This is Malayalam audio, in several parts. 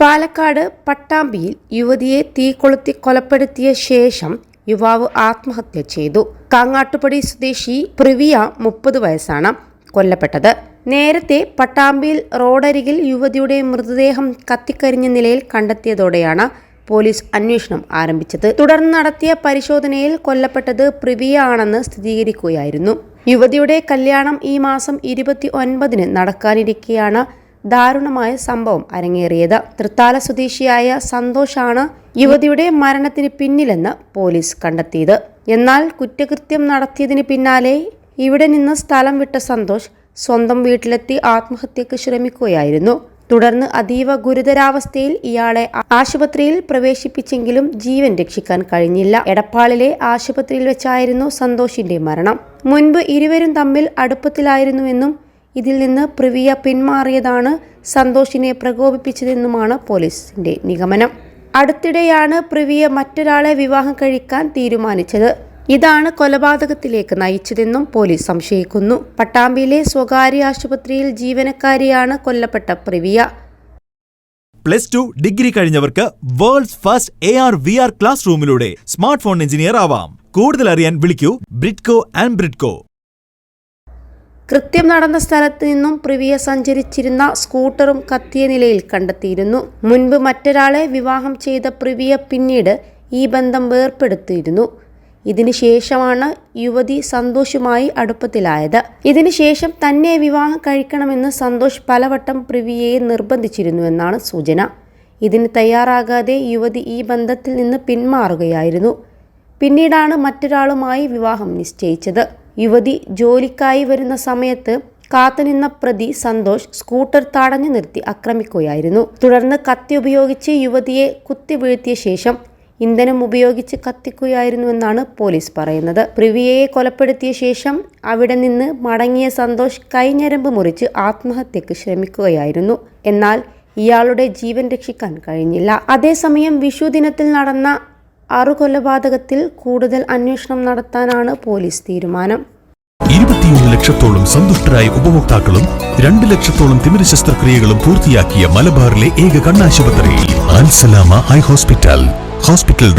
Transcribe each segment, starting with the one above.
പാലക്കാട് പട്ടാമ്പിയിൽ യുവതിയെ തീകൊളുത്തി കൊലപ്പെടുത്തിയ ശേഷം യുവാവ് ആത്മഹത്യ ചെയ്തു. കാങ്ങാട്ടുപടി സ്വദേശി പ്രിവിയ 30 വയസ്സാണ് കൊല്ലപ്പെട്ടത്. നേരത്തെ പട്ടാമ്പിയിൽ റോഡരികിൽ യുവതിയുടെ മൃതദേഹം കത്തിക്കരിഞ്ഞ നിലയിൽ കണ്ടെത്തിയതോടെയാണ് പോലീസ് അന്വേഷണം ആരംഭിച്ചത്. തുടർന്ന് നടത്തിയ പരിശോധനയിൽ കൊല്ലപ്പെട്ടത് പ്രിവിയ ആണെന്ന് സ്ഥിരീകരിക്കുകയായിരുന്നു. യുവതിയുടെ കല്യാണം ഈ മാസം 29-ന് നടക്കാനിരിക്കെയാണ് ദാരുണമായ സംഭവം അരങ്ങേറിയത്. തൃത്താല സ്വദേശിയായ സന്തോഷാണ് യുവതിയുടെ മരണത്തിന് പിന്നിലെന്ന് പോലീസ് കണ്ടെത്തിയത്. എന്നാൽ കുറ്റകൃത്യം നടത്തിയതിന് പിന്നാലെ ഇവിടെ നിന്ന് സ്ഥലം വിട്ട സന്തോഷ് സ്വന്തം വീട്ടിലെത്തി ആത്മഹത്യക്ക് ശ്രമിക്കുകയായിരുന്നു. തുടർന്ന് അതീവ ഗുരുതരാവസ്ഥയിൽ ഇയാളെ ആശുപത്രിയിൽ പ്രവേശിപ്പിച്ചെങ്കിലും ജീവൻ രക്ഷിക്കാൻ കഴിഞ്ഞില്ല. എടപ്പാളിലെ ആശുപത്രിയിൽ വെച്ചായിരുന്നു സന്തോഷിന്റെ മരണം. മുൻപ് ഇരുവരും തമ്മിൽ അടുപ്പത്തിലായിരുന്നുവെന്നും ഇതിൽ നിന്ന് പ്രിവിയ പിന്മാറിയതാണ് സന്തോഷിനെ പ്രകോപിപ്പിച്ചതെന്നുമാണ് പോലീസിന്റെ നിഗമനം. അടുത്തിടെയാണ് പ്രിവിയ മറ്റൊരാളെ വിവാഹം കഴിക്കാൻ തീരുമാനിച്ചത്. ഇതാണ് കൊലപാതകത്തിലേക്ക് നയിച്ചതെന്നും പോലീസ് സംശയിക്കുന്നു. പട്ടാമ്പിയിലെ സ്വകാര്യ ആശുപത്രിയിൽ ജീവനക്കാരിയാണ് കൊല്ലപ്പെട്ട പ്രിവിയ. +2 ഡിഗ്രി കഴിഞ്ഞവർക്ക് വേൾഡ്സ് ഫസ്റ്റ് AR/VR ക്ലാസ് റൂമിലൂടെ സ്മാർട്ട് ഫോൺ എഞ്ചിനീയർ ആവാം. കൂടുതൽ അറിയാൻ വിളിക്കൂ ബ്രിഡ്കോ ആൻഡ് ബ്രിഡ്കോ. കൃത്യം നടന്ന സ്ഥലത്ത് നിന്നും പ്രിവിയ സഞ്ചരിച്ചിരുന്ന സ്കൂട്ടറും കത്തിയ നിലയിൽ കണ്ടെത്തിയിരുന്നു. മുൻപ് മറ്റൊരാളെ വിവാഹം ചെയ്ത പ്രിവിയ പിന്നീട് ഈ ബന്ധം വേർപെടുത്തിയിരുന്നു. ഇതിനുശേഷമാണ് യുവതി സന്തോഷുമായി അടുപ്പത്തിലായത്. ഇതിനുശേഷം തന്നെ വിവാഹം കഴിക്കണമെന്ന് സന്തോഷ് പലവട്ടം പ്രിവിയയെ നിർബന്ധിച്ചിരുന്നുവെന്നാണ് സൂചന. ഇതിന് തയ്യാറാകാതെ യുവതി ഈ ബന്ധത്തിൽ നിന്ന് പിന്മാറുകയായിരുന്നു. പിന്നീടാണ് മറ്റൊരാളുമായി വിവാഹം നിശ്ചയിച്ചത്. യുവതി ജോലിക്കായി വരുന്ന സമയത്ത് കാത്തുനിന്ന പ്രതി സന്തോഷ് സ്കൂട്ടർ തടഞ്ഞു നിർത്തി ആക്രമിക്കുകയായിരുന്നു. തുടർന്ന് കത്തി ഉപയോഗിച്ച് യുവതിയെ കുത്തി വീഴ്ത്തിയ ശേഷം ഇന്ധനം ഉപയോഗിച്ച് കത്തിക്കുകയായിരുന്നുവെന്നാണ് പോലീസ് പറയുന്നത്. പ്രിവിയയെ കൊലപ്പെടുത്തിയ ശേഷം അവിടെ നിന്ന് മടങ്ങിയ സന്തോഷ് കൈഞ്ഞരമ്പ് മുറിച്ച് ആത്മഹത്യക്ക് ശ്രമിക്കുകയായിരുന്നു. എന്നാൽ ഇയാളുടെ ജീവൻ രക്ഷിക്കാൻ കഴിഞ്ഞില്ല. അതേസമയം വിഷു ദിനത്തിൽ നടന്ന കൊലപാതകത്തിൽ കൂടുതൽ അന്വേഷണം നടത്താനാണ് പോലീസ് തീരുമാനം. 21 ലക്ഷത്തോളം സന്തുഷ്ടരായ ഉപഭോക്താക്കളും 2 ലക്ഷത്തോളം തിമിര ശസ്ത്രക്രിയകളും പൂർത്തിയാക്കിയ മലബാറിലെ ഏക കണ്ണാശുപത്രി അൽ സലാമ ഹൈ ഹോസ്പിറ്റൽ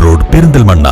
റോഡ് പെരിന്തൽമണ്ണ.